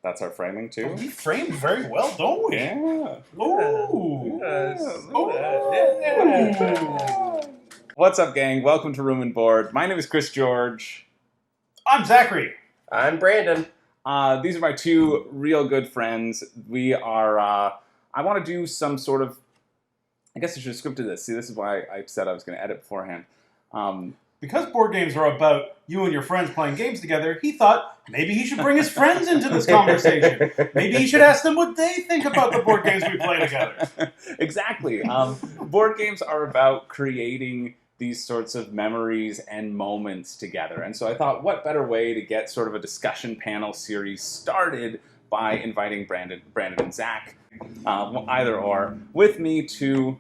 That's our framing too. We framed very well, don't we? Yeah. Ooh. Yes. Ooh. What's up, gang? Welcome to Room and Board. My name is Chris George. I'm Zachary. I'm Brandon. These are my two real good friends. We are, I want to do some sort of, I guess I should have scripted this. See, this is why I said I was going to edit beforehand. Because board games are about you and your friends playing games together, he thought maybe he should bring his friends into this conversation. Maybe he should ask them what they think about the board games we play together. Exactly. Board games are about creating these sorts of memories and moments together. And so I thought, what better way to get sort of a discussion panel series started by inviting Brandon and Zach, either or, with me to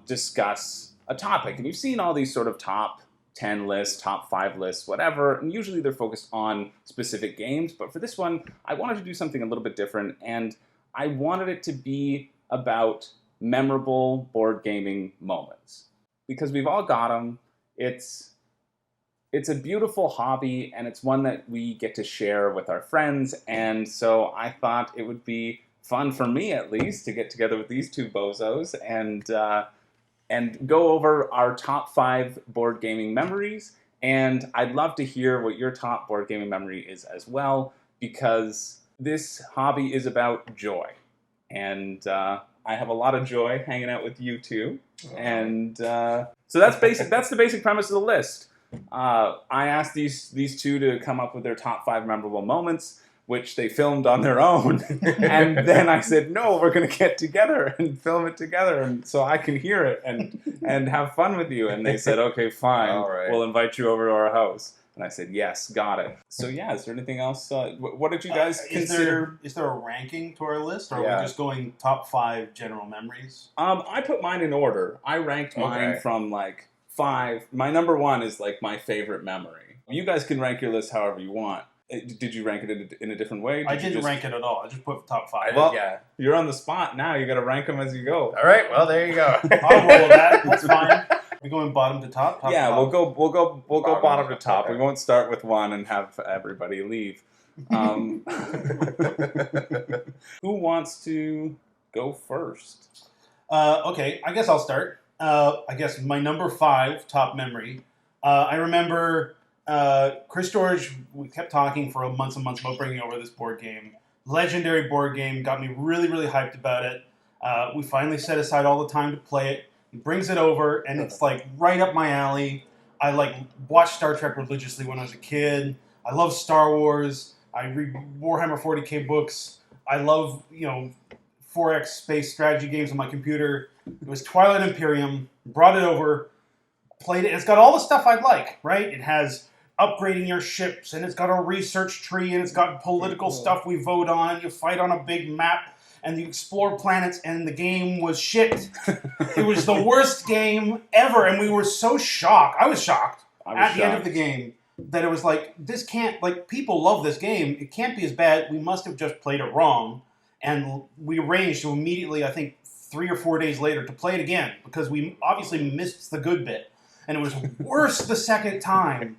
discuss a topic. And you've seen all these sort of top 10 lists, top 5 lists, whatever, and usually they're focused on specific games, but for this one, I wanted to do something a little bit different, and I wanted it to be about memorable board gaming moments. Because we've all got them. It's a beautiful hobby, and it's one that we get to share with our friends, and so I thought it would be fun for me, at least, to get together with these two bozos and go over our top 5 board gaming memories. And I'd love to hear what your top board gaming memory is as well, because this hobby is about joy. And I have a lot of joy hanging out with you two. And so that's basic. That's the basic premise of the list. I asked these two to come up with their top 5 memorable moments, which they filmed on their own. And then I said, no, we're going to get together and film it together and so I can hear it and have fun with you. And they said, okay, fine. All right. We'll invite you over to our house. And I said, yes, got it. So yeah, is there anything else? What did you guys consider? Is there a ranking to our list, or are Yeah. we just going top 5 general memories? I put mine in order. I ranked mine Okay. from like 5. My number 1 is like my favorite memory. You guys can rank your list however you want. Did you rank it in a different way? I didn't rank it at all. I just put top 5. Well, Yeah. You're on the spot now. You got to rank them as you go. All right. Well, there you go. I'll roll with that. That's fine. We're going bottom to top. Top Yeah, to we'll top. go bottom to top. Okay. We won't start with 1 and have everybody leave. Who wants to go first? Okay, I guess I'll start. I guess my number 5 top memory. I remember Chris George. We kept talking for months and months about bringing over this board game. Legendary board game. Got me really, really hyped about it. We finally set aside all the time to play it. He brings it over, and it's like right up my alley. I like watched Star Trek religiously when I was a kid. I love Star Wars. I read Warhammer 40K books. I love 4X space strategy games on my computer. It was Twilight Imperium. Brought it over, played it. It's got all the stuff I'd like, right? It has upgrading your ships, and it's got a research tree, and it's got political stuff we vote on. You fight on a big map, and you explore planets, and the game was shit. It was the worst game ever, and we were so shocked. I was shocked at the end of the game that it was like, this can't, like, people love this game. It can't be as bad. We must have just played it wrong. And we arranged to immediately, I think, 3 or 4 days later to play it again, because we obviously missed the good bit. And it was worse the second time.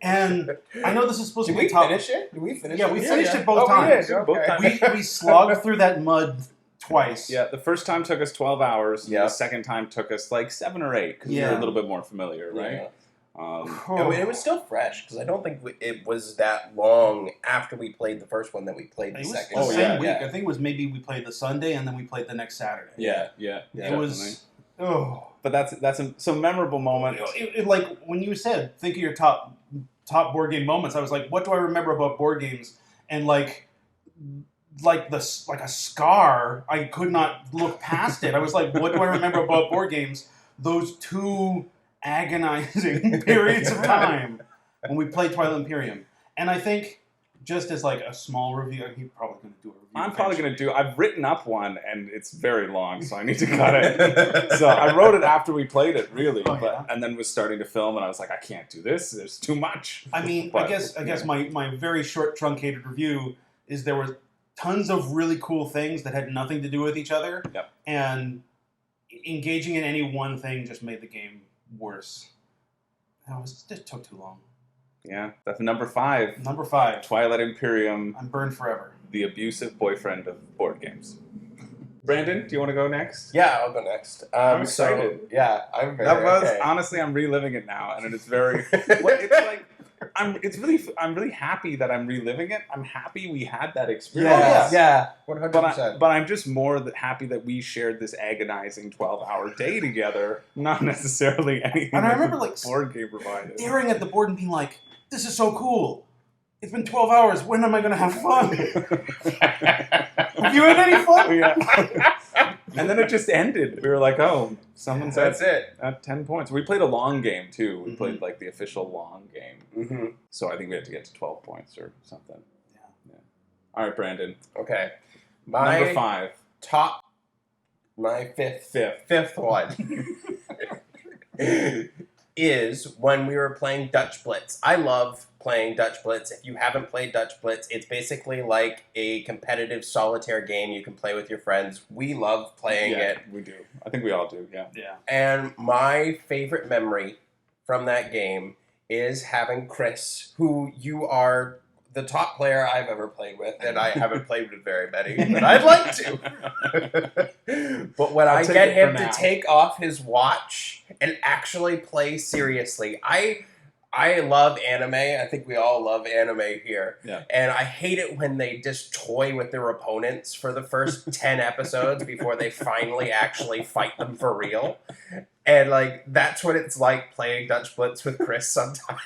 And I know this is supposed to be top. Did we finish it? Yeah, we finished it both Oh, we times. did. Okay. We slogged through that mud twice. Yeah, the first time took us 12 hours. Yeah. The second time took us like 7 or 8 because we were a little bit more familiar, right? Yeah. Oh. It was still fresh because I don't think it was that long after we played the first one that we played the It was second. the Oh, same yeah, week. yeah. I think it was maybe we played the Sunday and then we played the next Saturday. Yeah. It definitely. was. Oh. But that's some memorable moment. Like when you said, think of your top board game moments. I was like, what do I remember about board games? And like a scar, I could not look past it. I was like, what do I remember about board games? Those 2 agonizing periods of time when we played Twilight Imperium. And I think, just as like a small review, he's probably going to do a review. I'm probably going to do... I've written up one, and it's very long, so I need to cut it. So I wrote it after we played it, really. Oh, yeah? And then was starting to film, and I was like, I can't do this. There's too much. I mean, But, I guess my very short, truncated review is there was tons of really cool things that had nothing to do with each other. Yep. And engaging in any one thing just made the game worse. It took too long. Yeah, that's number 5. Number 5. Twilight Imperium. I'm burned forever. the abusive boyfriend of board games. Brandon, do you want to go next? Yeah, I'll go next. I'm excited. So, yeah, I'm very That was okay. honestly, I'm reliving it now, and it's very. It's like I'm really happy that I'm reliving it. I'm happy we had that experience. Yeah, 100%. But I'm just more happy that we shared this agonizing 12-hour day together, not necessarily anything. And I that remember the like board game provided. staring at the board and being like, "This is so cool. It's been 12 hours. When am I going to have fun? Have you had any fun?" Yeah. And then it just ended. We were like, "Oh, someone's That's it. at 10 points." We played a long game too. We played like the official long game. Mm-hmm. So I think we had to get to 12 points or something. Yeah. All right, Brandon. Okay. My Number 5. My fifth one is when we were playing Dutch Blitz. I love playing Dutch Blitz. If you haven't played Dutch Blitz, it's basically like a competitive solitaire game you can play with your friends. We love playing it. We do. I think we all do, yeah. And my favorite memory from that game is having Chris, who you are the top player I've ever played with, and I haven't played with very many, but I'd like to. But when I get him to take off his watch and actually play seriously, I love anime. I think we all love anime here. Yeah. And I hate it when they just toy with their opponents for the first 10 episodes before they finally actually fight them for real. And, like, that's what it's like playing Dutch Blitz with Chris sometimes.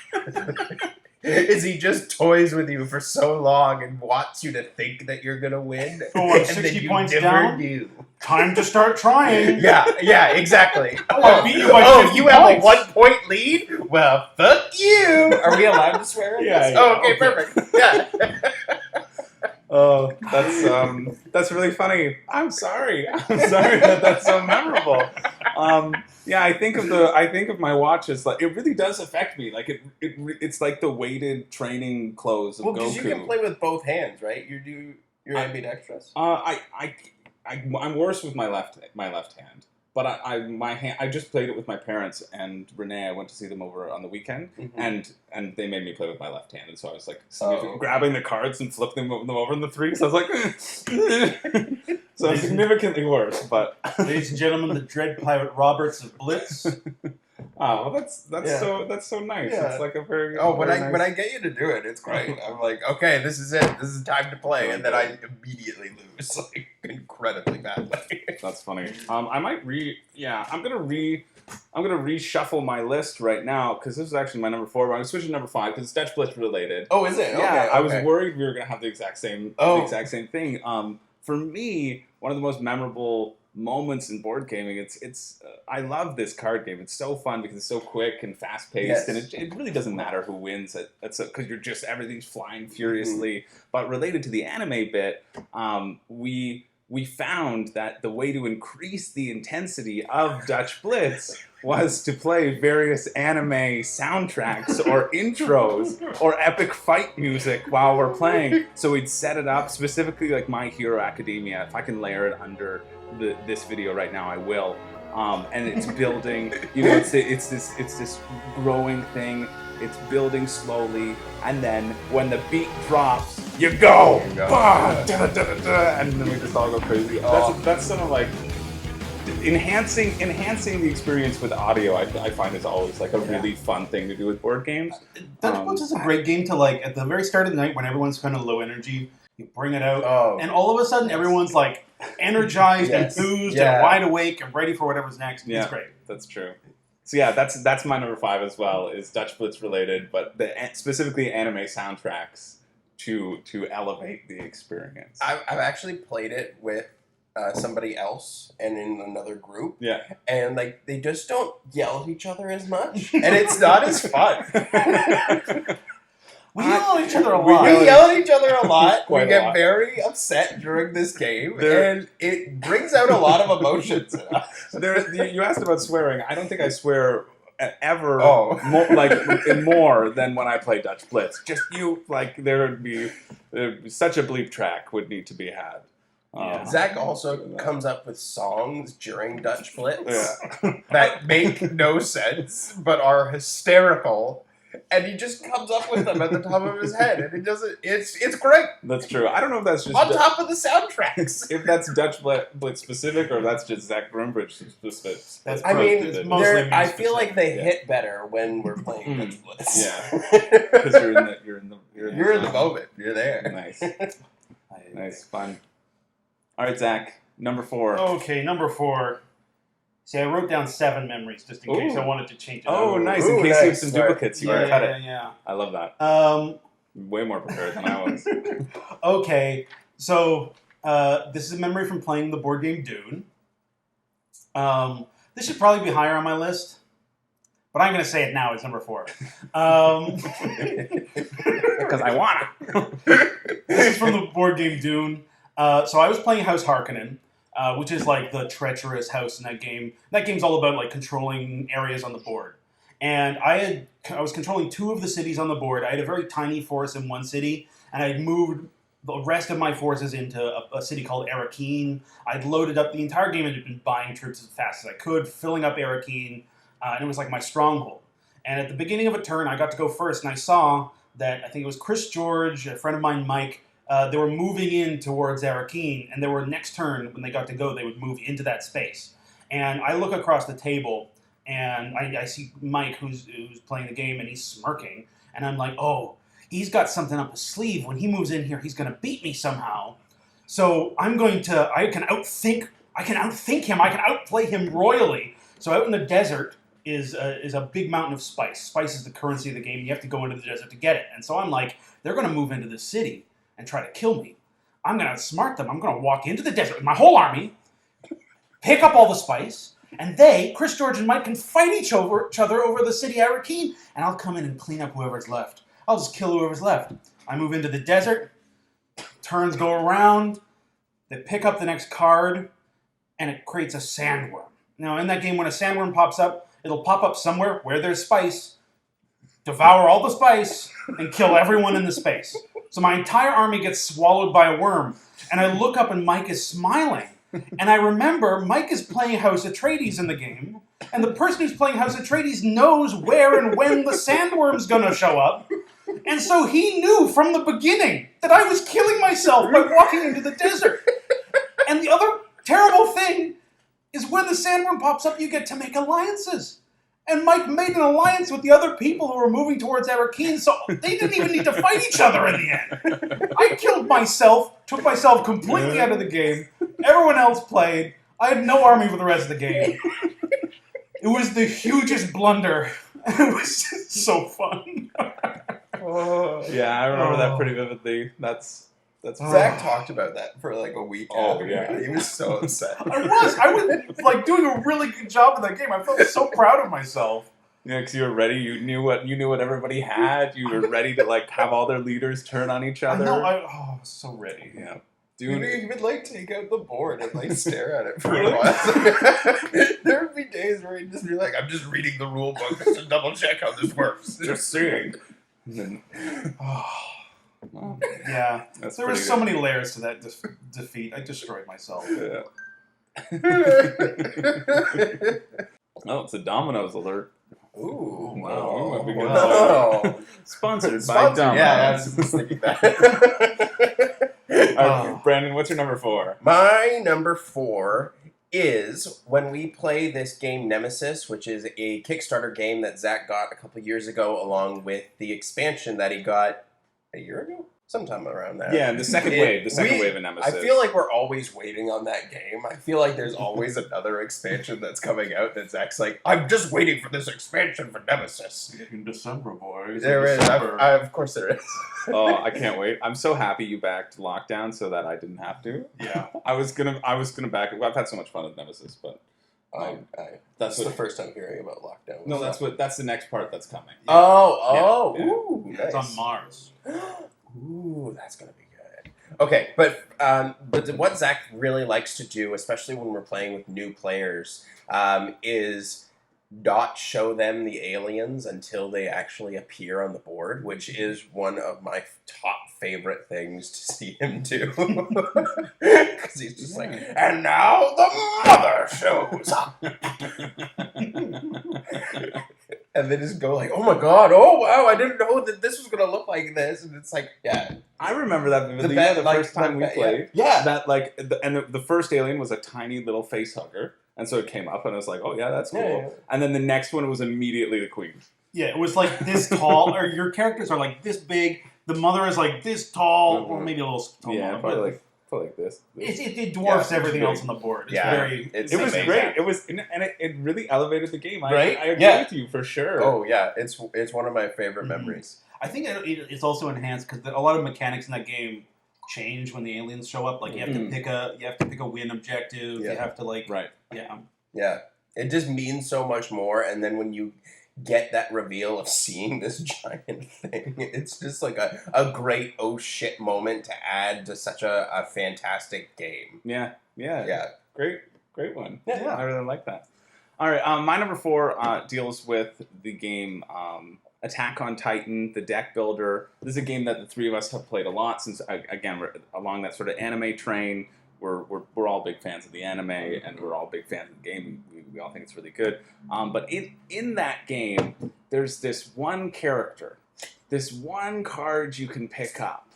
Is he just toys with you for so long and wants you to think that you're going to win. Oh, and 60 then you points never down? do. Time to start trying. Yeah, exactly. I beat you by 50 you have a points. 1-point lead? Well, fuck you. Are we allowed to swear? Yeah, Oh, okay, okay. perfect. Yeah. Oh, that's really funny. I'm sorry that that's so memorable. Yeah, I think of my watch as like it really does affect me. Like it's like the weighted training clothes of Well, Goku. because you can play with both hands, right? You're ambidextrous. I'm worse with my left hand. But I just played it with my parents and Renee. I went to see them over on the weekend, and they made me play with my left hand, and so I was like grabbing the cards and flipping them over in the 3. So I was like, so significantly worse. But Ladies and gentlemen, the Dread Pirate Roberts of Blitz. oh, well, that's so nice. Yeah. It's like a very When very nice... I get you to do it, it's great. I'm like, okay, this is it. This is time to play, and then I immediately lose, like incredibly badly. That's funny. I might I'm gonna reshuffle my list right now because this is actually my number 4. But I'm switching to number 5 because it's Dutch Blitz related. Oh, is it? Yeah, Okay, I was worried we were gonna have the exact same thing. For me, one of the most memorable moments in board gaming. I love this card game. It's so fun because it's so quick and fast paced, and it really doesn't matter who wins. Because everything's flying furiously. But related to the anime bit, we found that the way to increase the intensity of Dutch Blitz was to play various anime soundtracks or intros or epic fight music while we're playing. So we'd set it up specifically like My Hero Academia. If I can layer it under this video right now, I will. And it's building. It's this growing thing. It's building slowly, and then when the beat drops, you go! Bah, da, da, da, da, and then we just all go crazy. That's sort of like enhancing the experience with audio. I find is always like a really fun thing to do with board games. Dutch Blitz is a great game to like at the very start of the night when everyone's kind of low energy. You bring it out, and all of a sudden everyone's like energized, enthused, and wide awake and ready for whatever's next. Yeah, it's great. That's true. So yeah, that's my number 5 as well. Is Dutch Blitz related, but specifically anime soundtracks to elevate the experience. I've actually played it with somebody else and in another group. Yeah, and like they just don't yell at each other as much, and it's not as fun. We yell at each other a lot. We yell at each other a lot. We Quite a get lot. very upset during this game, and it brings out a lot of emotions in us. You asked about swearing. I don't think I swear ever more than when I play Dutch Blitz. Just there'd be such a bleep track would need to be had. Zach also comes up with songs during Dutch Blitz that make no sense but are hysterical. and he just comes up with them at the top of his head, and he doesn't. It's great. That's true. I don't know if that's just On top of the soundtracks. if that's Dutch Blitz specific or if that's just Zach Grimbridge specific. That's I mean, it's mostly me I feel like they Yeah. hit better when we're playing Dutch Blitz. Yeah, because you're in the moment. You're there. Nice, nice, fun. All right, Zach, number 4. Okay, number 4. See, I wrote down 7 memories just in case Ooh. I wanted to change it. Oh, up. nice. Ooh, In case you have nice. some Sorry. duplicates, you Yeah, can cut yeah, it. yeah. I love that. Way more prepared than I was. Okay, so this is a memory from playing the board game Dune. This should probably be higher on my list, but I'm going to say it now. It's number 4. Because I wanna. This is from the board game Dune. So I was playing House Harkonnen, which is like the treacherous house in that game. That game's all about like controlling areas on the board. And I was controlling 2 of the cities on the board. I had a very tiny force in one city, and I had moved the rest of my forces into a city called Arakeen. I'd loaded up the entire game and had been buying troops as fast as I could, filling up Arakeen, and it was like my stronghold. And at the beginning of a turn, I got to go first, and I saw that I think it was Chris George, a friend of mine, Mike. They were moving in towards Arakeen, and they were next turn when they got to go, they would move into that space. And I look across the table, and I see Mike, who's playing the game, and he's smirking, and I'm like, oh, he's got something up his sleeve. When he moves in here, he's going to beat me somehow. So I can outthink him. I can outplay him royally. So out in the desert is a big mountain of spice. Spice is the currency of the game. You have to go into the desert to get it. And so I'm like, they're going to move into the city and try to kill me. I'm going to outsmart them. I'm going to walk into the desert with my whole army, pick up all the spice, and Chris George and Mike, can fight each other over the city Arakeen, and I'll come in and clean up whoever's left. I'll just kill whoever's left. I move into the desert, turns go around, they pick up the next card, and it creates a sandworm. Now, in that game, when a sandworm pops up, it'll pop up somewhere where there's spice, devour all the spice, and kill everyone in the space. So my entire army gets swallowed by a worm, and I look up and Mike is smiling. And I remember Mike is playing House Atreides in the game, and the person who's playing House Atreides knows where and when the sandworm's gonna show up. And so he knew from the beginning that I was killing myself by walking into the desert. And the other terrible thing is when the sandworm pops up, you get to make alliances. And Mike made an alliance with the other people who were moving towards Arakeen, so they didn't even need to fight each other in the end. I killed myself, took myself completely out of the game. Everyone else played. I had no army for the rest of the game. It was the hugest blunder. It was just so fun. Yeah, I remember that pretty vividly. That's Zach talked about that for like a week. Oh, after. yeah. He was so upset. I was like doing a really good job in that game. I felt so proud of myself. Yeah, because you were ready. You knew what everybody had. You were ready to like have all their leaders turn on each other. I was so ready. Yeah. He would like take out the board and like stare at it for a while. There would be days where he'd just be like, "I'm just reading the rule book just to double check how this works." Just seeing. Oh, yeah. That's There were pretty so good. many layers to that defeat. I destroyed myself. Yeah. Oh, it's a Domino's alert. Ooh, Wow. wow. Might be good. Wow. Sponsored by Sponsored. Domino's. Yeah, I was just thinking that. All right, Brandon, what's your number 4? My number 4 is when we play this game Nemesis, which is a Kickstarter game that Zach got a couple years ago, along with the expansion that he got a year ago? Sometime around that. Yeah, the second wave of Nemesis. I feel like we're always waiting on that game. I feel like there's always another expansion that's coming out that Zach's like, I'm just waiting for this expansion for Nemesis. In December, boys. There in is. December. Of course there is. Oh, I can't wait. I'm so happy you backed Lockdown so that I didn't have to. Yeah. I was gonna back it. I've had so much fun with Nemesis, but That's the first time hearing about Lockdown. no, that's the next part that's coming. Oh, Yeah. ooh, It's nice. on Mars. Ooh, that's gonna be good. Okay, but what Zach really likes to do, especially when we're playing with new players, is not show them the aliens until they actually appear on the board, which is one of my top favorite things to see him do. Because he's just like, and now the mother shows up. and they just go like, "Oh my god! Oh wow! I didn't know that this was gonna look like this." And it's like, yeah, I remember that vividly. bet, The like, first time we played. yeah. That like, the first alien was a tiny little face hugger, and so it came up, and I was like, "Oh yeah, that's cool." Yeah. And then the next one was immediately the queen. Yeah, it was like this tall, or your characters are like this big. The mother is like this tall, or maybe a little taller. Yeah, probably like this. It dwarfs everything else on the board. It's very. It's It was amazing. great. It was, and it really elevated the game. Right? I agree Yeah. with you for sure. Oh yeah, it's one of my favorite memories. I think it's also enhanced because a lot of mechanics in that game change when the aliens show up. Like you have to pick a win objective. Yeah. You have to Right. Yeah, it just means so much more. And then when you get that reveal of seeing this giant thing, it's just like a great oh shit moment to add to such a fantastic game. Yeah. Great one. Yeah. I really like that. All right, my number 4 deals with the game Attack on Titan, the deck builder. This is a game that the three of us have played a lot since, again, we're along that sort of anime train. We're all big fans of the anime, and we're all big fans of the game. We all think it's really good. But in that game, there's this one character, this one card you can pick up.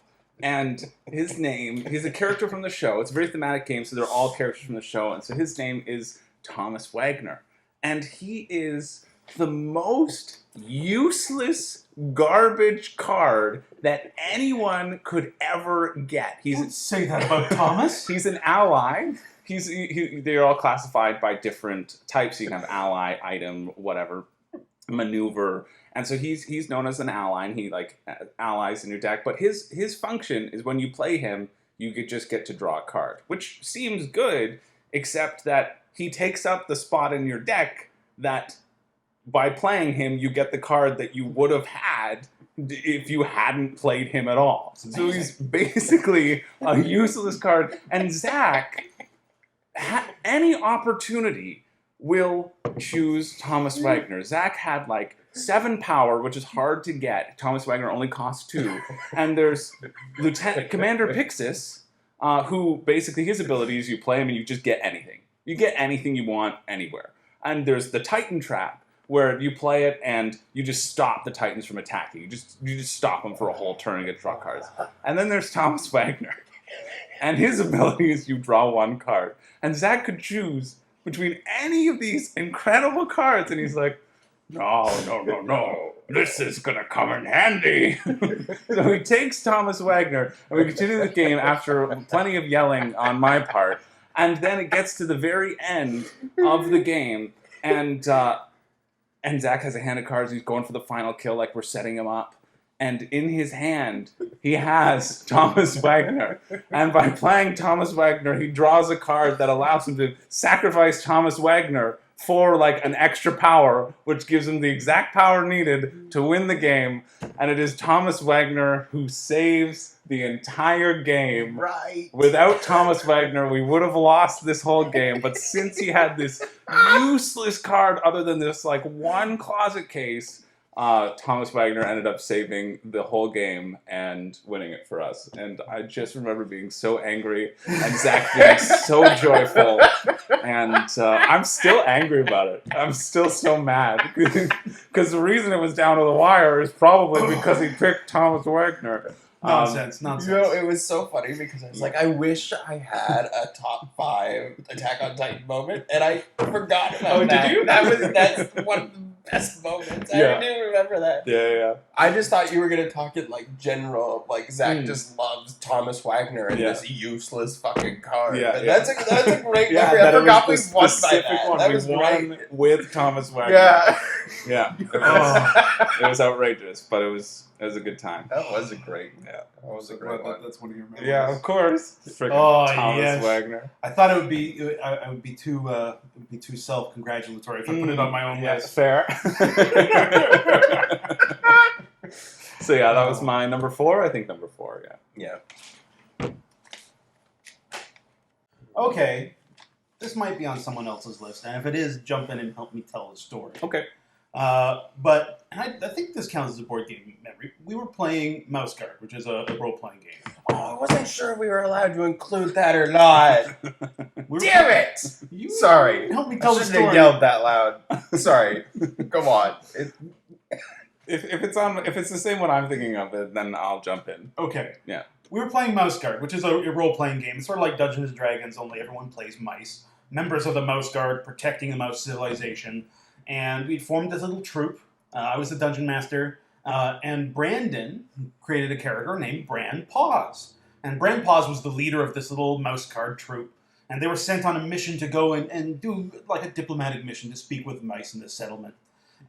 And his name, he's a character from the show. It's a very thematic game, so they're all characters from the show. And so his name is Thomas Wagner. And he is the most useless garbage card that anyone could ever get. Don't say that about Thomas. He's an ally. They're all classified by different types. You can have ally, item, whatever, maneuver. And so he's known as an ally, and he like allies in your deck. But his function is when you play him, you could just get to draw a card, which seems good, except that he takes up the spot in your deck that by playing him, you get the card that you would have had if you hadn't played him at all. So he's basically a useless card. And Zach, any opportunity, will choose Thomas Wagner. Zach had like 7 power, which is hard to get. Thomas Wagner only costs 2. And there's Commander Pixis, who basically his ability is you play him and you just get anything. You get anything you want anywhere. And there's the Titan Trap, where you play it and you just stop the Titans from attacking. You just stop them for a whole turn and get to draw cards. And then there's Thomas Wagner. And his ability is you draw 1 card. And Zach could choose between any of these incredible cards, and he's like, no, this is gonna come in handy. So he takes Thomas Wagner, and we continue the game after plenty of yelling on my part, and then it gets to the very end of the game, and Zach has a hand of cards, he's going for the final kill, like we're setting him up, and in his hand, he has Thomas Wagner. And by playing Thomas Wagner, he draws a card that allows him to sacrifice Thomas Wagner for like an extra power, which gives him the exact power needed to win the game. And it is Thomas Wagner who saves the entire game. Right. Without Thomas Wagner, we would have lost this whole game. But since he had this useless card other than this like 1 closet case, Thomas Wagner ended up saving the whole game and winning it for us. And I just remember being so angry and Zach being so joyful. And I'm still angry about it. I'm still so mad. Because the reason it was down to the wire is probably because he picked Thomas Wagner. Nonsense. You know, it was so funny because I was like, I wish I had a top 5 Attack on Titan moment, and I forgot about that. Did you? That's one of the best moments. Yeah. I didn't even remember that. Yeah. I just thought you were gonna talk it like general, like Zach just loves Thomas Wagner and this useless fucking card. Yeah, But yeah. That's a great Yeah, memory. I that it forgot we was the won by specific that. one. That We was won great. with Thomas Wagner. Yeah. Yeah. It was outrageous, but it was a good time. That was a great. Yeah. That was a great one. That's one of your memories. Yeah, of course. Freaking Thomas yes. Wagner. I thought it would be. I would be too. It would be too self-congratulatory if I put it on my own Yeah, list. fair. So yeah, that was my number 4. I think number 4. Yeah. Yeah. Okay, this might be on someone else's list, and if it is, jump in and help me tell the story. Okay. But I think this counts as a board game memory. We were playing Mouse Guard, which is a role-playing game. Oh, I wasn't sure we were allowed to include that or not. Damn it! You Sorry. help me tell I the shouldn't have story. yelled that loud. Sorry. Come on. If it's the same one I'm thinking of, then I'll jump in. Okay. Yeah. We were playing Mouse Guard, which is a role-playing game. It's sort of like Dungeons and Dragons, only everyone plays mice. Members of the Mouse Guard protecting the mouse civilization. And we'd formed this little troop. I was the dungeon master. And Brandon created a character named Bran Paws. And Bran Paws was the leader of this little Mouse Guard troop. And they were sent on a mission to go and do like a diplomatic mission to speak with mice in this settlement.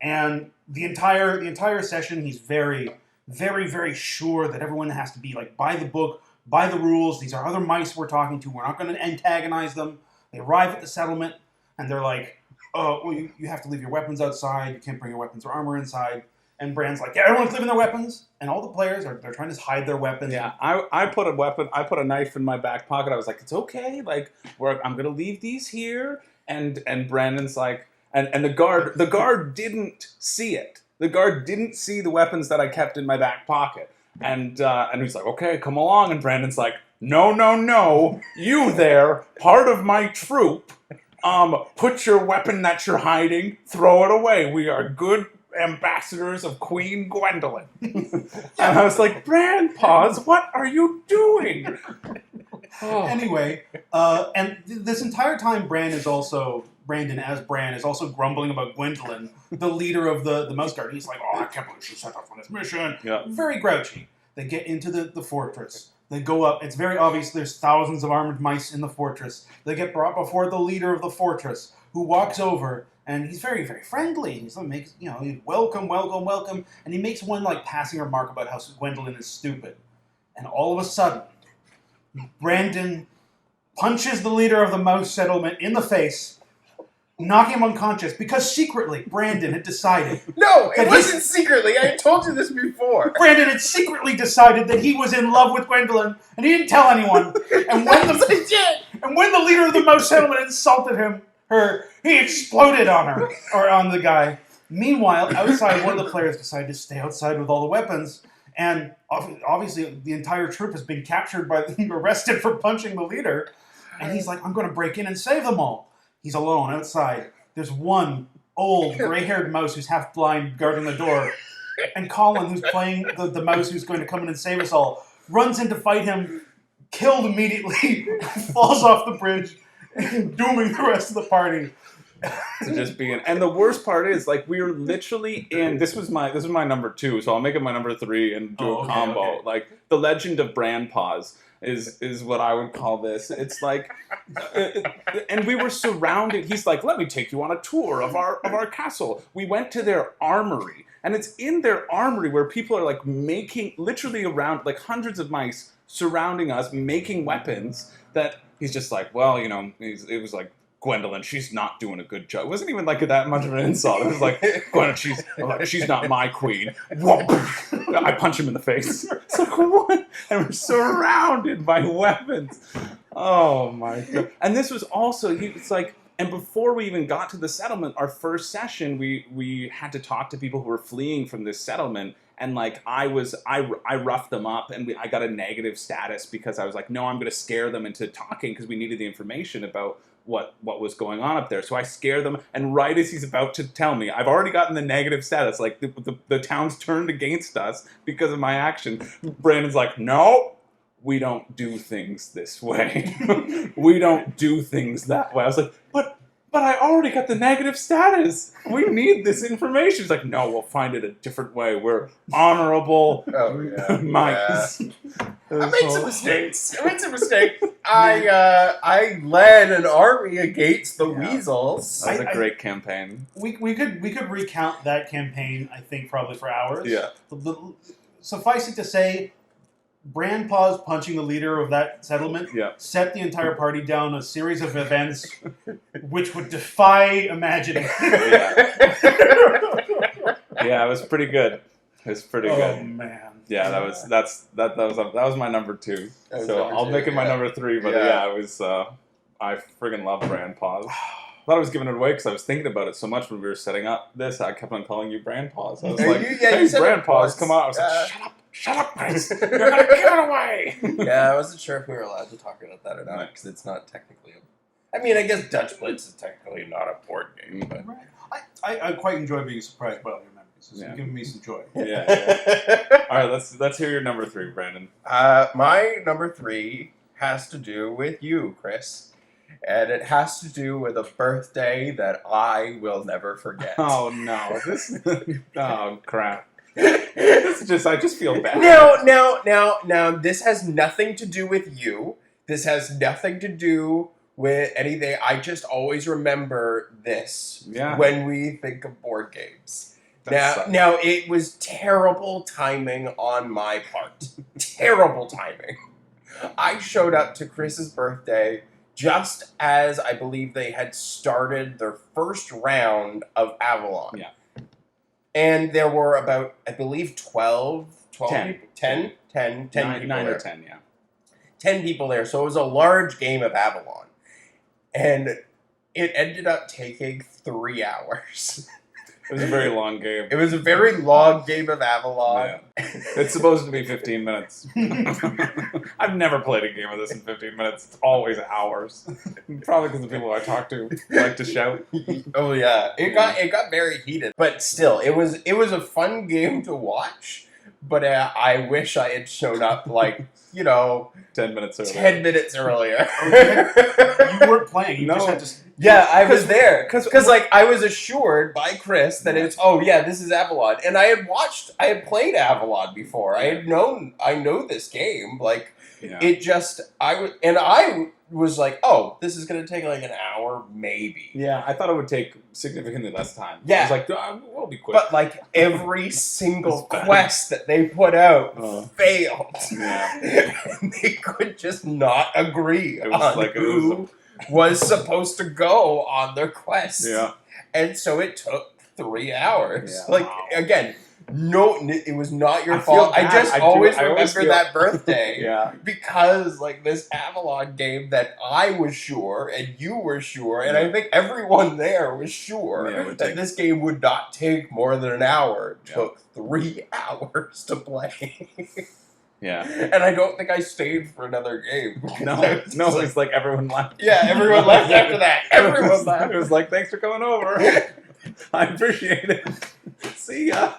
And the entire session, he's very, very, very sure that everyone has to be like by the book, by the rules. These are other mice we're talking to. We're not going to antagonize them. They arrive at the settlement, and they're like, "Oh, well, you have to leave your weapons outside. You can't bring your weapons or armor inside." And Bran's like, "Yeah, everyone's leaving their weapons," and all the players they're trying to hide their weapons. Yeah, I put a knife in my back pocket. I was like, it's okay. Like, I'm gonna leave these here. And Brandon's like, and the guard didn't see it. The guard didn't see the weapons that I kept in my back pocket. And he's like, okay, come along. And Brandon's like, no, you there, part of my troop. Put your weapon that you're hiding, throw it away. We are good ambassadors of Queen Gwendolyn. And I was like, Bran Paws, what are you doing? Oh. Anyway, and this entire time, Brandon as Bran is also grumbling about Gwendolyn, the leader of the Mouse Guard. He's like, oh, I can't believe she set off on this mission. Yeah. Very grouchy. They get into the fortress. They go up. It's very obvious there's thousands of armored mice in the fortress. They get brought before the leader of the fortress, who walks over, and he's very, very friendly. He's like, welcome, and he makes one like passing remark about how Gwendolyn is stupid. And all of a sudden, Brandon punches the leader of the mouse settlement in the face, knocking him unconscious, because secretly Brandon had decided... No, it wasn't secretly. I told you this before. Brandon had secretly decided that he was in love with Gwendolyn, and he didn't tell anyone. And when the leader of the mouse settlement insulted her, he exploded on her, or on the guy. Meanwhile, outside, one of the players decided to stay outside with all the weapons, and obviously the entire troop has been captured arrested for punching the leader, and he's like, I'm going to break in and save them all. He's alone outside. There's one old gray-haired mouse who's half blind guarding the door, and Colin, who's playing the mouse who's going to come in and save us all, runs in to fight him, killed immediately, falls off the bridge, dooming the rest of the party. To just be in. And the worst part is, like, we were literally in. This was my number 2, so I'll make it my number 3 and do a combo. Okay. Like, the Legend of Bran Paws is what I would call this. It's like, and we were surrounded. He's like, let me take you on a tour of our castle. We went to their armory, and it's in their armory where people are like making, literally around, like hundreds of mice surrounding us, making weapons. That he's just like, well, it was like, Gwendolyn, she's not doing a good job. It wasn't even like that much of an insult. It was like, Gwendolyn, she's not my queen. I punch him in the face. It's like, what? And we're surrounded by weapons. Oh my God. And this was also, it's like, and before we even got to the settlement, our first session, we had to talk to people who were fleeing from this settlement. And like I roughed them up, and I got a negative status because I was like, no, I'm going to scare them into talking because we needed the information about what was going on up there. So I scare them, and right as he's about to tell me, I've already gotten the negative status. Like the town's turned against us because of my action. Brandon's like, no, we don't do things this way. We don't do things that way. I was like, but I already got the negative status. We need this information. He's like, no, we'll find it a different way. We're honorable mice. Yeah. I made some mistakes. I led an army against the weasels. That was a great campaign. We could recount that campaign, I think, probably for hours. Yeah. Suffice it to say, Bran Paws punching the leader of that settlement set the entire party down a series of events which would defy imagining. Yeah, it was pretty good. It was pretty good. Oh man. Yeah, that was my number 2. So I'll make it my number 3. But it was I friggin' love Bran Paws. I thought I was giving it away because I was thinking about it so much when we were setting up this. I kept on calling you Bran Paws. I was like, hey, Bran Paws, come on. I was like, shut up, Chris. You're going to give it away. Yeah, I wasn't sure if we were allowed to talk about that or not because it's not technically I mean, I guess Dutch Blitz is technically not a board game, but Right. I quite enjoy being surprised by all your memories. It's Yeah. giving me some joy. Yeah. All right, let's hear your number 3, Brandon. My number 3 has to do with you, Chris. And it has to do with a birthday that I will never forget. Oh no, this. Oh crap. This is just. I just feel bad. Now, this has nothing to do with you. This has nothing to do with anything. I just always remember this when we think of board games. Now, it was terrible timing on my part. Terrible timing. I showed up to Chris's birthday just as I believe they had started their first round of Avalon. Yeah. And there were about, I believe, 10 people 9 there. or 10, yeah. 10 people there, so it was a large game of Avalon. And it ended up taking 3 hours. It was a very long game. It was a very long game of Avalon. Yeah. It's supposed to be 15 minutes. I've never played a game of this in 15 minutes. It's always hours. Probably because the people I talk to like to shout. Oh yeah, it got very heated, but still, it was a fun game to watch. But I wish I had shown up 10 minutes earlier. 10 minutes earlier. You weren't playing. You just had to. Yeah, I was there because I was assured by Chris that it's this is Avalon, and I had played Avalon before. I know this game. I was like, oh, this is gonna take an hour maybe. Yeah, I thought it would take significantly less time. Yeah, I was like, we'll be quick. But every single quest that they put out failed. Yeah, and they could just not agree it was who was supposed to go on their quest. Yeah, and so it took 3 hours. Yeah. Again. No, it was not your fault. I just always remember that birthday. Yeah. Because, this Avalon game that I was sure, and you were sure, and I think everyone there was sure that this game would not take more than an hour. It took 3 hours to play. Yeah. And I don't think I stayed for another game. No, it's like everyone left. Yeah, everyone left after that. Everyone left. It was like, thanks for coming over. I appreciate it. See ya.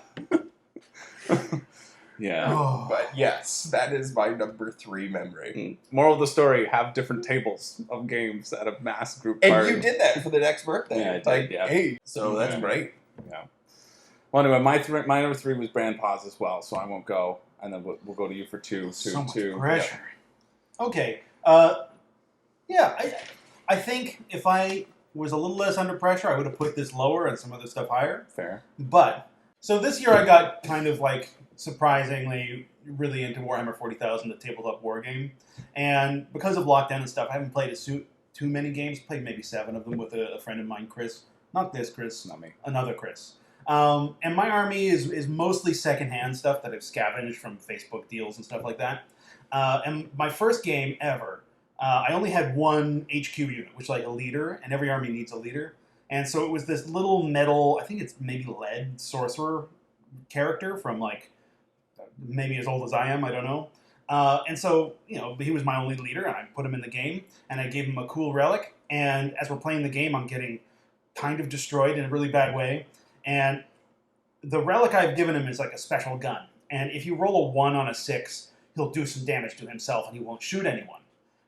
Yeah. But yes, that is my number 3 memory. Moral of the story, have different tables of games at a mass group party. And you did that for the next birthday. Yeah, I did, yeah. Hey, so that's great. Yeah. Well, anyway, my number 3 was Brand Pause as well, so I won't go. And then we'll go to you for 2. So much 2. pressure. Yeah. Okay. I think if I was a little less under pressure, I would have put this lower and some other stuff higher. Fair. But, so this year I got kind of surprisingly really into Warhammer 40,000, the tabletop war game. And because of lockdown and stuff, I haven't played too many games. Played maybe 7 of them with a friend of mine, Chris. Not this Chris. Not me. Another Chris. And my army is mostly secondhand stuff that I've scavenged from Facebook deals and stuff like that. And my first game ever, I only had one HQ unit, which is like a leader, and every army needs a leader. And so it was this little metal, I think it's maybe lead sorcerer character from maybe as old as I am, I don't know. And so, he was my only leader, and I put him in the game, and I gave him a cool relic. And as we're playing the game, I'm getting kind of destroyed in a really bad way. And the relic I've given him is like a special gun. And if you roll a 1 on a 6, he'll do some damage to himself, and he won't shoot anyone.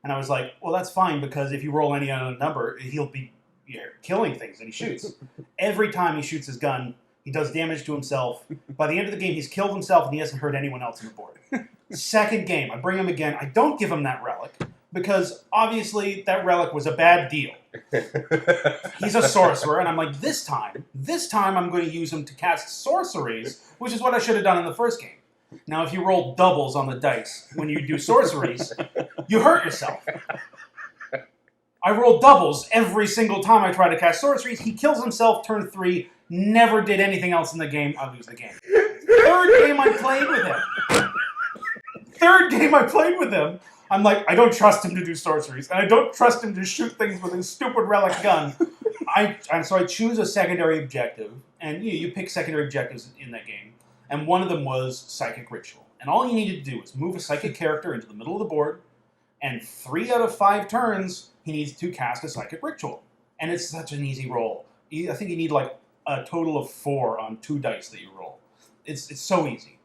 And I was like, well, that's fine, because if you roll any other number, he'll be killing things that he shoots. Every time he shoots his gun, he does damage to himself. By the end of the game, he's killed himself, and he hasn't hurt anyone else on the board. Second game, I bring him again. I don't give him that relic, because obviously that relic was a bad deal. He's a sorcerer, and I'm like, this time I'm going to use him to cast sorceries, which is what I should have done in the first game. Now, if you roll doubles on the dice when you do sorceries, you hurt yourself. I roll doubles every single time I try to cast sorceries. He kills himself, turn 3, never did anything else in the game. I lose the game. Third game I played with him, I'm like, I don't trust him to do sorceries, and I don't trust him to shoot things with his stupid relic gun. So I choose a secondary objective, and you pick secondary objectives in that game, and one of them was Psychic Ritual. And all you needed to do was move a psychic character into the middle of the board, And 3 out of 5 turns, he needs to cast a Psychic Ritual. And it's such an easy roll. I think you need like a total of 4 on 2 dice that you roll. It's so easy.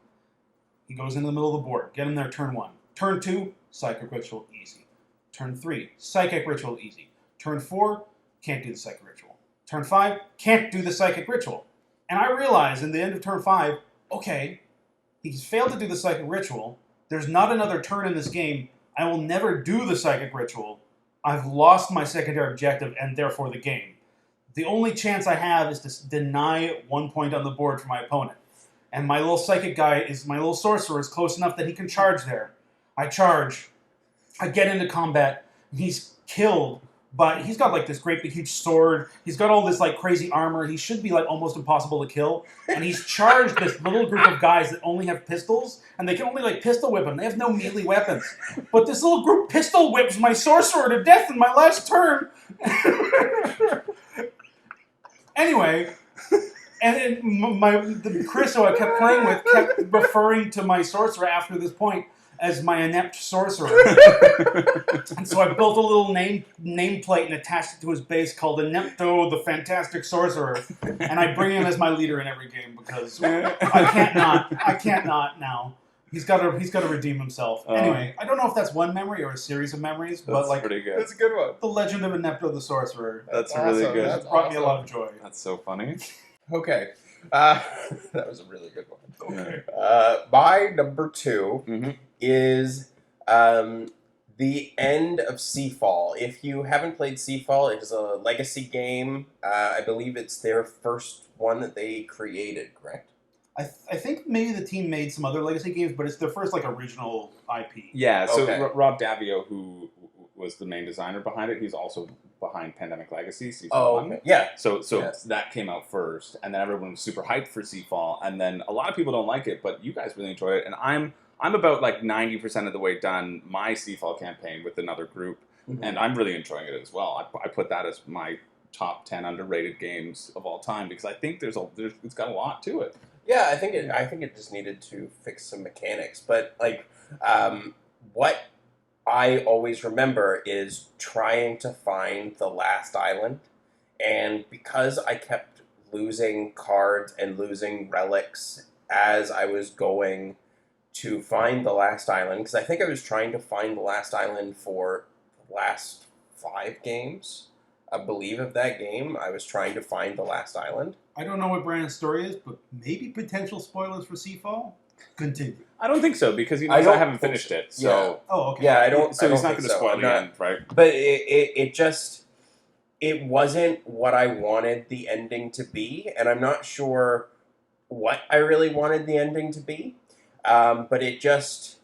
He goes into the middle of the board. Get him there turn 1. Turn 2, Psychic Ritual, easy. Turn 3, Psychic Ritual, easy. Turn 4, can't do the Psychic Ritual. Turn 5, can't do the Psychic Ritual. And I realize in the end of turn 5, okay, he's failed to do the Psychic Ritual. There's not another turn in this game. I will never do the Psychic Ritual. I've lost my secondary objective and therefore the game. The only chance I have is to deny 1 point on the board for my opponent. And my little psychic guy my little sorcerer is close enough that he can charge there. I charge. I get into combat. He's killed, but he's got like this great big huge sword. He's got all this like crazy armor. He should be like almost impossible to kill. And he's charged this little group of guys that only have pistols, and they can only like pistol whip him. They have no melee weapons. But this little group pistol whips my sorcerer to death in my last turn. Anyway, and Chris, who I kept playing with, kept referring to my sorcerer after this point as my inept sorcerer. And so I built a little nameplate and attached it to his base called Inepto, the Fantastic Sorcerer. And I bring him as my leader in every game because I can't not now. He's got to redeem himself. Anyway, I don't know if that's one memory or a series of memories, but like pretty good. That's a good one. The Legend of Inepto the Sorcerer. That's awesome. really good. That's Brought me a lot of joy. That's so funny. Okay. That was a really good one. Okay. My number 2 is the end of Seafall. If you haven't played Seafall, it is a legacy game. I believe it's their first one that they created, correct? I think maybe the team made some other legacy games, but it's their first like original IP. Yeah, so Okay. Rob Davio, who was the main designer behind it, he's also behind Pandemic Legacy Season 1. Okay. Yeah. So Yes. that came out first, and then everyone was super hyped for Seafall, and then a lot of people don't like it, but you guys really enjoy it, and I'm about like 90% of the way done my Seafall campaign with another group, and I'm really enjoying it as well. I put that as my top 10 underrated games of all time because I think it's got a lot to it. Yeah, I think it just needed to fix some mechanics. But like, what I always remember is trying to find the last island, and because I kept losing cards and losing relics as I was going to find the last island, because I think I was trying to find the last island for the last 5 games, I believe, of that game. I was trying to find the last island. I don't know what Brandon's story is, but maybe potential spoilers for Seafall? Continue. I don't think so because he I knows don't I haven't think finished so. it. So Oh, okay. Yeah, I don't. so I he's don't not think going to so. spoil I'm the not- end, right? But it just, it wasn't what I wanted the ending to be, and I'm not sure what I really wanted the ending to be. But it just,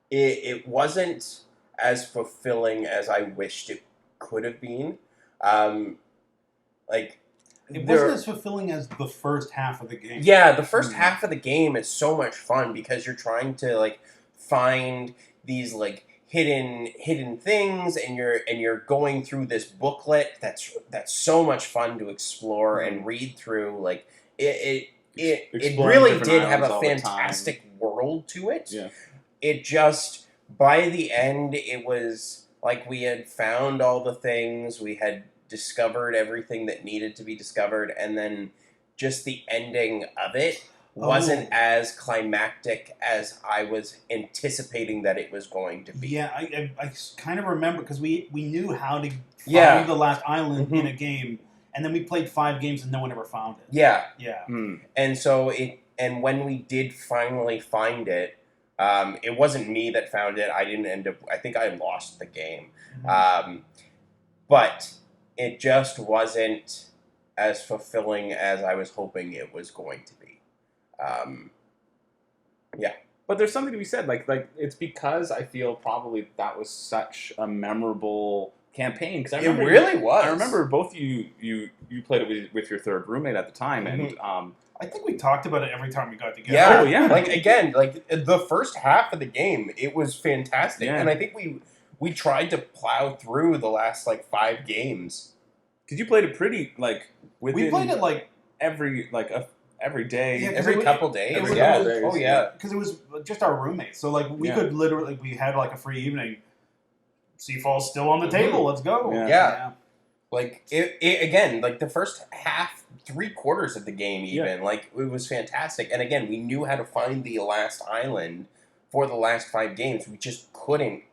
it wasn't as fulfilling as I wished it could have been. Like, It there- wasn't as fulfilling as the first half of the game. yeah, the first half of the game is so much fun because you're trying to like find these like hidden things, and you're going through this booklet that's so much fun to explore and read through. Like it Exploring really different did have islands a all the time. fantastic world to it. Yeah. It just, by the end, it was like we had found all the things, we had discovered everything that needed to be discovered, and then just the ending of it wasn't as climactic as I was anticipating that it was going to be. Yeah, I kind of remember because we knew how to find Yeah. the last island Mhm. in a game, and then we played 5 games and no one ever found it. Yeah, Yeah. and so and when we did finally find it, it wasn't me that found it. I didn't end up. I think I lost the game, but it just wasn't as fulfilling as I was hoping it was going to be. But there's something to be said, like it's because I feel probably that was such a memorable campaign. Because It really was. I remember both you played it with your third roommate at the time, and I think we talked about it every time we got together. Yeah, Oh, yeah. Like again, like the first half of the game, it was fantastic, Yeah. and I think we tried to plow through the last like 5 games. because you played it pretty like within We played it like every day. Yeah, 'cause Every it was- couple days. it was- Yeah. it was- Oh yeah. because it was just our roommates, so like we Yeah. could literally we had like a free evening. Seafall's still on the table. Let's go. Yeah. Like it again, like the first half, 3/4 of the game, even like it was fantastic. And again, we knew how to find the last island for the last 5 games. We just couldn't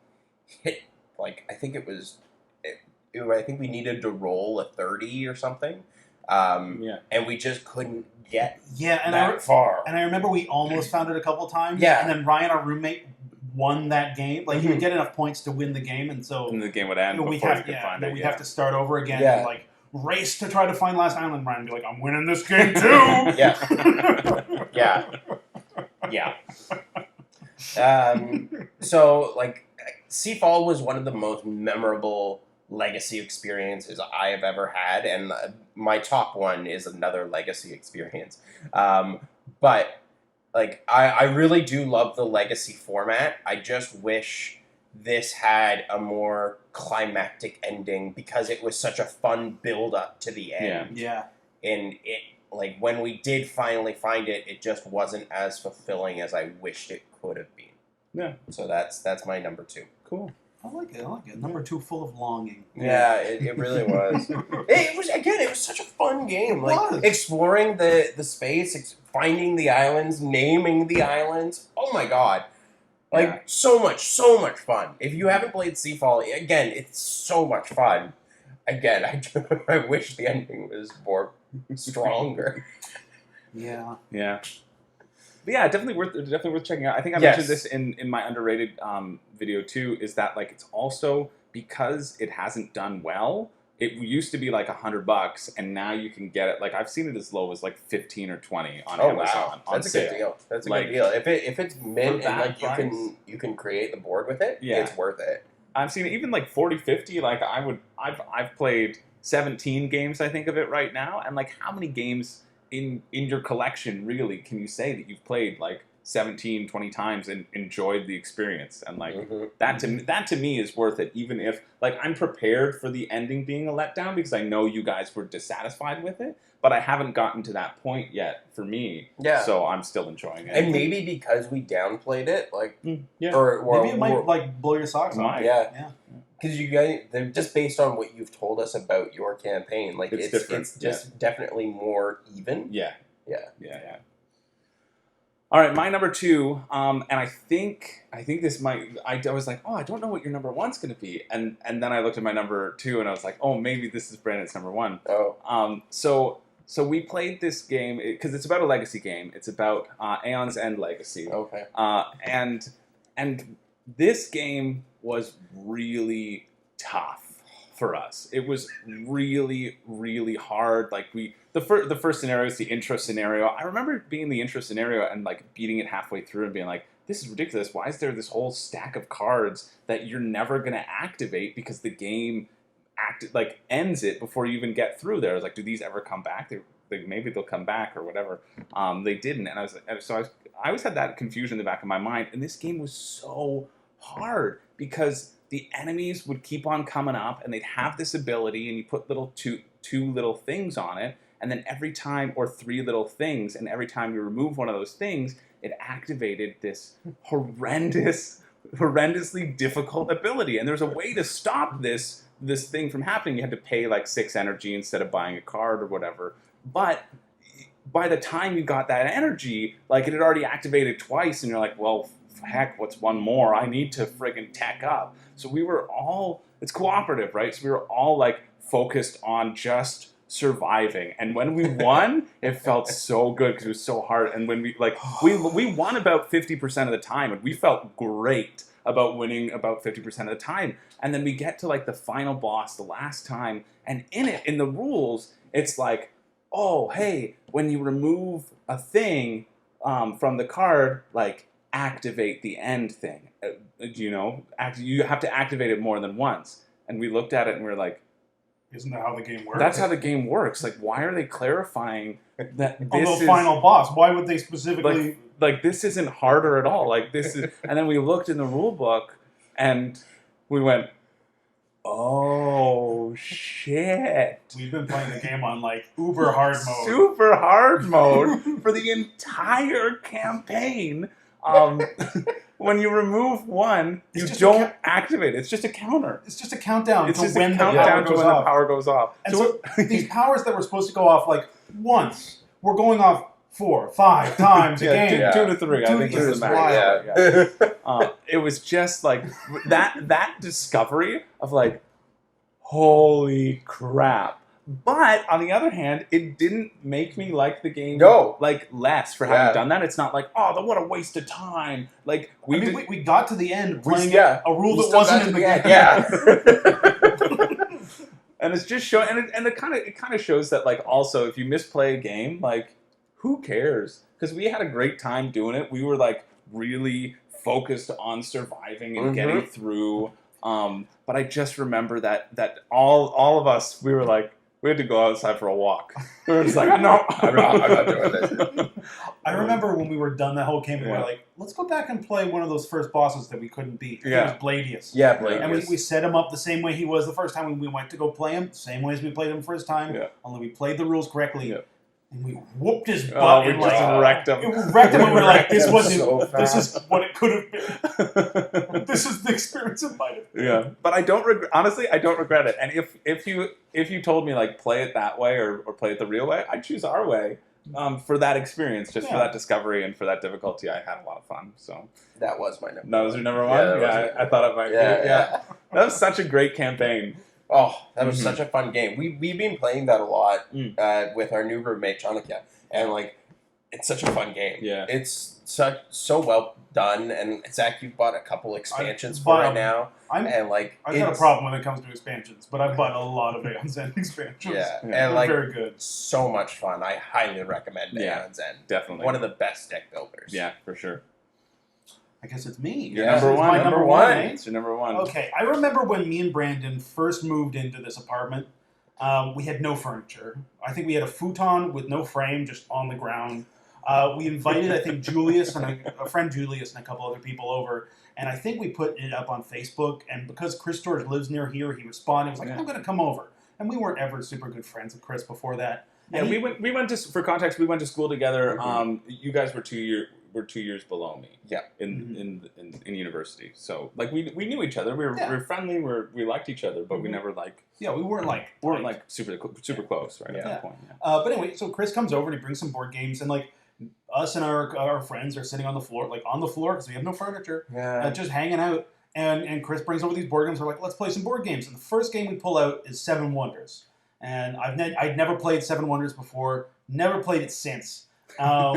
hit. Like I think it was, I think we needed to roll a 30 or something. And we just couldn't get that far. And I remember we almost found it a couple times. Yeah. And then Ryan, our roommate, won that game. Like he would get enough points to win the game, and so And the game would end before you could find it. We'd have to start over again. Yeah. And, like race to try to find last island. Ryan would be like, "I'm winning this game too." Yeah. So like, Seafall was one of the most memorable legacy experiences I have ever had, and my top one is another legacy experience. But like, I really do love the legacy format. I just wish this had a more climactic ending because it was such a fun build up to the end. Yeah. And it, like, when we did finally find it, it just wasn't as fulfilling as I wished it could have been. Yeah. So that's my number 2. Cool. I like it. Number 2, full of longing. Yeah, it really was. It was such a fun game. It Like was. exploring the space, finding the islands, naming the islands. Oh my god. Like so much fun. If you haven't played Seafall, again, it's so much fun. Again, I wish the ending was more stronger. Yeah. Yeah. But yeah, definitely worth checking out. I think I mentioned this in my underrated video too, is that like it's also because it hasn't done well. It used to be like $100, and now you can get it. Like I've seen it as low as like 15 or 20 on Amazon. Wow. That's a good deal. That's a good deal. If it's mint and like you can create the board with it, it's worth it. I've seen it even like 40, 50. Like I've played 17 games, I think, of it right now, and like how many games in your collection really can you say that you've played like 17, 20 times and enjoyed the experience? And like that to me is worth it, even if like I'm prepared for the ending being a letdown because I know you guys were dissatisfied with it, but I haven't gotten to that point yet for me. Yeah. So I'm still enjoying it. And maybe because we downplayed it, like or maybe it might like blow your socks off. Yeah. Because you guys, they're just based on what you've told us about your campaign. Like it's different. It's just definitely more even. Yeah. Yeah. All right, my number 2, and I think this might. I was like, oh, I don't know what your number 1's going to be, and then I looked at my number 2, and I was like, oh, maybe this is Brandon's number 1. Oh. So we played this game because it's about a legacy game. It's about Aeon's End Legacy. Okay. And this game was really tough for us. It was really, really hard. Like the first scenario is the intro scenario. I remember being in the intro scenario and like beating it halfway through and being like, this is ridiculous. Why is there this whole stack of cards that you're never going to activate because the game ends it before you even get through there? I was like, do these ever come back? Maybe they'll come back or whatever. They didn't, and I always had that confusion in the back of my mind. And this game was so hard because the enemies would keep on coming up, and they'd have this ability, and you put two little things on it, and then every time, or 3 little things, and every time you remove one of those things, it activated this horrendously difficult ability. And there's a way to stop this thing from happening. You had to pay like 6 energy instead of buying a card or whatever. But by the time you got that energy, like it had already activated twice, and you're like, well, heck, what's one more? I need to friggin' tech up. So we were all, it's cooperative, right? So we were all like focused on just surviving. And when we won, it felt so good because it was so hard. And when we won about 50% of the time, and we felt great about winning about 50% of the time. And then we get to like the final boss the last time, and in the rules, it's like, oh, hey, when you remove a thing from the card, like activate the end thing. You have to activate it more than once. And we looked at it and we were like, isn't that how the game works? That's how the game works. Like, why are they clarifying that this is final boss? Why would they specifically like this isn't harder at all? Like this is, and then we looked in the rule book and we went, oh shit! We've been playing the game on like uber hard mode, super hard mode for the entire campaign. when you remove one, It's you just don't activate it. It's just a counter. It's just a countdown It's to just when a the countdown power to goes when off. the power goes off. And so these powers that were supposed to go off like once were going off 4, 5 times a game. Yeah. 2 to 3, I think Two is the is max. wild. Yeah. It was just like that discovery of like, holy crap. But on the other hand, it didn't make me like the game like less for having done that. It's not like, oh, what a waste of time. Like we got to the end playing a rule that wasn't in the game. Yeah. And it's just showing, and it kind of shows that like also if you misplay a game, like who cares? Because we had a great time doing it. We were like really focused on surviving and getting through. But I just remember that all of us, we were like, we had to go outside for a walk. We were just like, no, I'm not doing this. I remember when we were done that whole game, we were like, let's go back and play one of those first bosses that we couldn't beat. It was Bladius. Yeah, Bladius. And we set him up the same way he was the first time when we went to go play him, same way as we played him first time, only we played the rules correctly. Yeah. And we whooped his butt. We and just wrecked him. It wrecked him, and we were like, "This wasn't. So this is what it could have been. This is the experience it might have been." Yeah, but I don't honestly, I don't regret it. And if you told me like play it that way or play it the real way, I'd choose our way. For that experience, just for that discovery and for that difficulty, I had a lot of fun. So that was my number. That was your number one. Yeah, I thought it might be. Yeah, that was such a great campaign. Oh, that was such a fun game. We've been playing that a lot with our new roommate, Chanukya. And, like, it's such a fun game. Yeah. It's so well done. And, Zach, you've bought a couple expansions for it now. I've got a problem when it comes to expansions, but I've bought a lot of Aeon's End expansions. Yeah. And They're very good. So much fun. I highly recommend Aeon's End. Definitely. One of the best deck builders. Yeah, for sure. I guess it's me. Your number one. My number one. Eh? It's your number one. Okay, I remember when me and Brandon first moved into this apartment. We had no furniture. I think we had a futon with no frame, just on the ground. We invited, I think, Julius and a friend Julius and a couple other people over, and I think we put it up on Facebook. And because Chris George lives near here, he responded. He was like, "I'm going to come over." And we weren't ever super good friends with Chris before that. And we went to, for context, we went to school together. You guys were 2 years below me. Yeah. In university. So like we knew each other. We were friendly. We liked each other, but we never like. Yeah, we weren't like super close right at that point. Yeah. But anyway, so Chris comes over and he brings some board games, and like us and our friends are sitting on the floor because we have no furniture, just hanging out. And Chris brings over these board games. We're like, let's play some board games. And the first game we pull out is Seven Wonders. And I'd never played Seven Wonders before. Never played it since. Not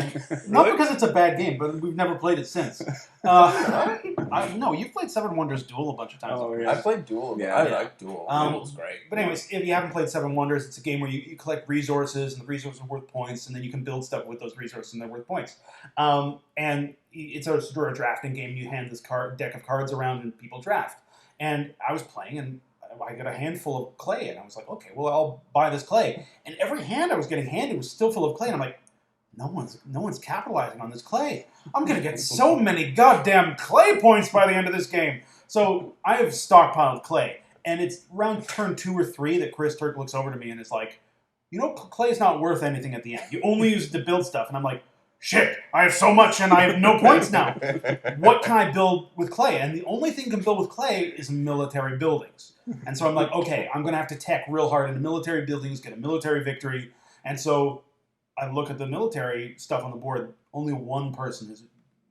because it's a bad game, but we've never played it since. No, you've played Seven Wonders Duel a bunch of times. Oh, yeah. I played Duel. Yeah, I like Duel. Duel's great. But anyways, if you haven't played Seven Wonders, it's a game where you collect resources, and the resources are worth points, and then you can build stuff with those resources, and they're worth points. And it's a sort of drafting game. You hand this deck of cards around, and people draft. And I was playing, and I got a handful of clay, and I was like, okay, well, I'll buy this clay. And every hand I was getting handed was still full of clay, and I'm like, no one's capitalizing on this clay. I'm going to get so many goddamn clay points by the end of this game. So I have stockpiled clay. And it's around turn 2 or 3 that Chris Turk looks over to me and is like, clay is not worth anything at the end. You only use it to build stuff. And I'm like, shit, I have so much and I have no points now. What can I build with clay? And the only thing you can build with clay is military buildings. And so I'm like, okay, I'm going to have to tech real hard into military buildings, get a military victory. And so I look at the military stuff on the board. Only one person is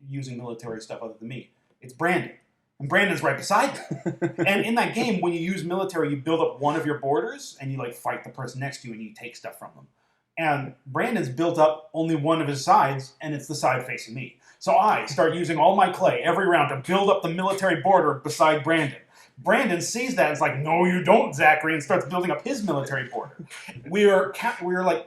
using military stuff other than me. It's Brandon. And Brandon's right beside me. And in that game, when you use military, you build up one of your borders, and you fight the person next to you, and you take stuff from them. And Brandon's built up only one of his sides, and it's the side facing me. So I start using all my clay every round to build up the military border beside Brandon. Brandon sees that and is like, no, you don't, Zachary, and starts building up his military border. We are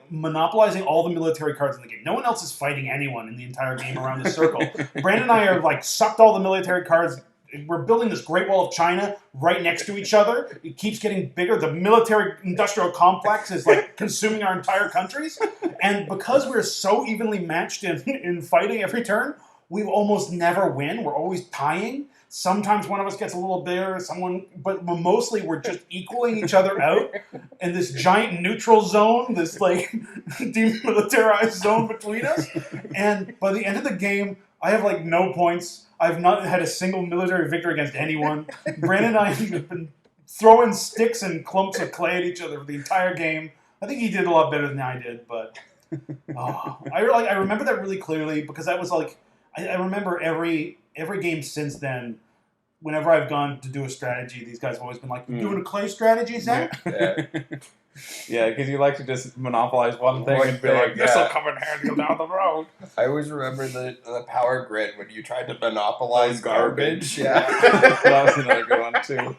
monopolizing all the military cards in the game. No one else is fighting anyone in the entire game around this circle. Brandon and I are sucked all the military cards. We're building this Great Wall of China right next to each other. It keeps getting bigger. The military-industrial complex is consuming our entire countries. And because we're so evenly matched in fighting every turn, we almost never win. We're always tying. Sometimes one of us gets a little bigger, but mostly we're just equaling each other out in this giant neutral zone, this demilitarized zone between us. And by the end of the game, I have no points. I've not had a single military victory against anyone. Brandon and I have been throwing sticks and clumps of clay at each other for the entire game. I think he did a lot better than I did, but I remember that really clearly because that was like I remember every game since then. Whenever I've gone to do a strategy, these guys have always been like, "You doing a clay strategy, Zach?" Yeah, because you like to just monopolize one thing and be like, "This will come in handy down the road." I always remember the power grid when you tried to monopolize garbage. Yeah, that was another good one too.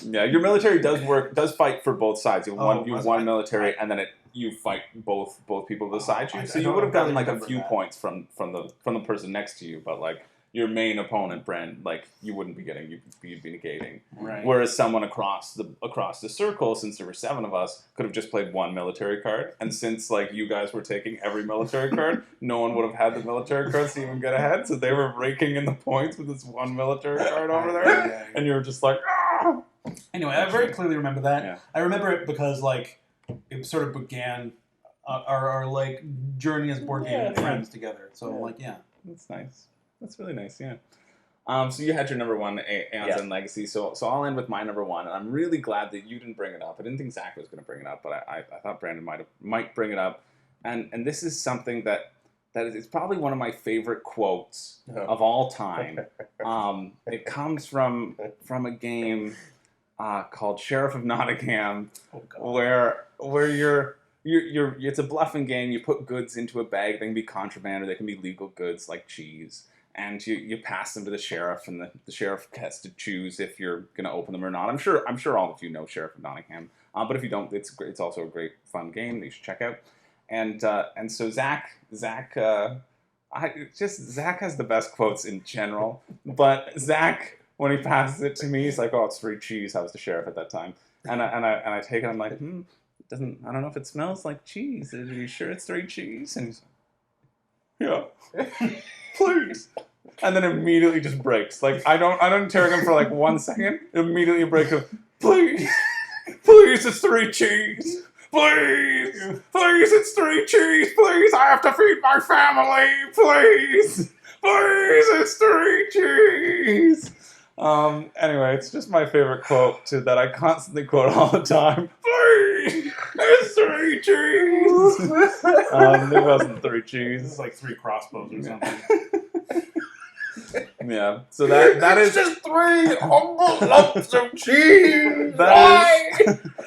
Yeah, your military does fight for both sides. You have one military, and then you fight both people beside you. So you would have gotten like a few points from the person next to you, but like your main opponent, Brent, like you wouldn't be getting, you'd be negating. Right. Whereas someone across the circle, since there were 7 of us, could have just played one military card. And since like you guys were taking every military card, no one would have had the military cards to even get ahead. So they were raking in the points with this one military card over there, and you were just like, ah. Anyway, I very clearly remember that. Yeah. I remember it because like it sort of began our like journey as board game friends together. So like That's nice. That's really nice, yeah. So you had your number 1, Aeons and Legacy. So I'll end with my number 1, and I'm really glad that you didn't bring it up. I didn't think Zach was going to bring it up, but I thought Brandon might bring it up. And this is something that is probably one of my favorite quotes of all time. It comes from a game called Sheriff of Nottingham, where you're it's a bluffing game. You put goods into a bag. They can be contraband or they can be legal goods like cheese. And you pass them to the sheriff, and the sheriff has to choose if you're going to open them or not. I'm sure all of you know Sheriff of Nottingham, but if you don't, it's great. It's also a great fun game that you should check out. And so Zach has the best quotes in general. But Zach, when he passes it to me, he's like, "Oh, it's 3 cheese." I was the sheriff at that time, and I take it. I'm like, I don't know if it smells like cheese. Are you sure it's 3 cheese? And he's like, yeah. Please. And then immediately just breaks. Like I don't interrogate him for like 1 second. Immediately break him. Please, it's 3 cheese. Please, it's 3 cheese. Please, I have to feed my family. Please, it's 3 cheese. Anyway, it's just my favorite quote that I constantly quote all the time. Please, it's 3 cheese. It wasn't 3 cheese. It's like 3 crossbows or something. Yeah, so that is just 3 humble lumps of cheese.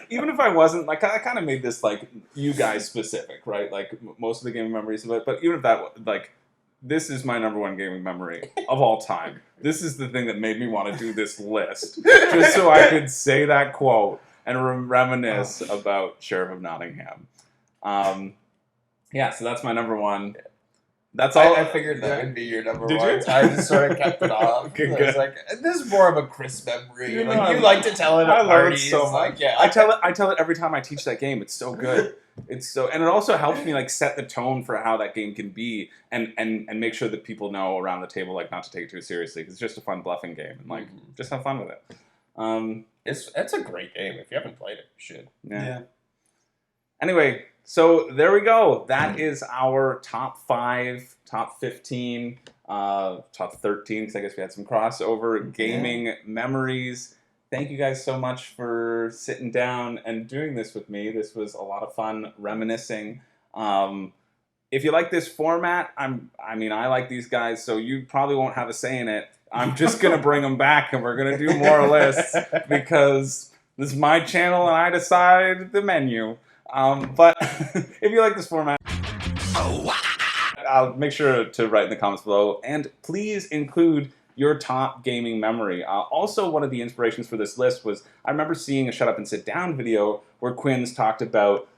Even if I wasn't like, I kind of made this like you guys specific, right? Like most of the gaming memories of it, but even if that like. This is my number 1 gaming memory of all time. This is the thing that made me want to do this list. Just so I could say that quote and reminisce about Sheriff of Nottingham. So that's my number 1. That's all. I figured that would be your number 1. Did you? I just sort of kept it off. Good. I was like, this is more of a Chris memory. You You like to tell it at I love it parties. so much. Like, yeah. I tell it every time I teach that game. It's so good. It's so, and it also helps me like set the tone for how that game can be, and make sure that people know around the table like not to take it too seriously because it's just a fun bluffing game and like just have fun with it. It's a great game. If you haven't played it, you should. Yeah. Anyway, so there we go. That is our top 5, top 15, top 13 because I guess we had some crossover gaming memories. Thank you guys so much for sitting down and doing this with me. This was a lot of fun reminiscing. If you like this format, I like these guys, so you probably won't have a say in it. I'm just going to bring them back, and we're going to do more lists because this is my channel, and I decide the menu. But if you like this format, I'll make sure to write in the comments below, and please include your top gaming memory. Also, one of the inspirations for this list was I remember seeing a Shut Up and Sit Down video where Quinn's talked about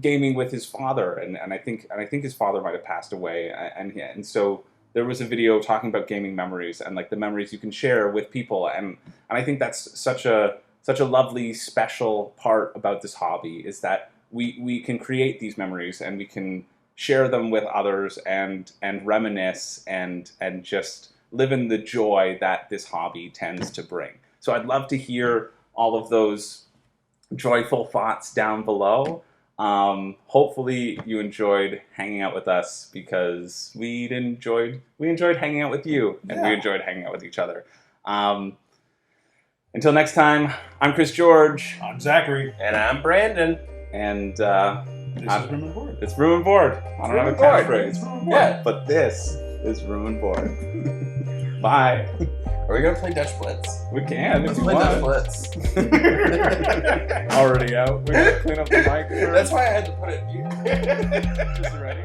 gaming with his father, and I think his father might have passed away, and so there was a video talking about gaming memories and like the memories you can share with people, and I think that's such a lovely, special part about this hobby is that we can create these memories and we can share them with others and reminisce and just live in the joy that this hobby tends to bring. So I'd love to hear all of those joyful thoughts down below. Hopefully you enjoyed hanging out with us because we enjoyed hanging out with you, and we enjoyed hanging out with each other. Until next time, I'm Chris George. I'm Zachary. And I'm Brandon. And This is Room and Board. it's Room and Board. I don't have a catchphrase. Yeah. But this is Room and Board. Bye. Are we gonna play Dutch Blitz? We can if Let's you play Dutch want. Blitz. Already out. We gotta clean up the mic first. That's why I had to put it. Just ready.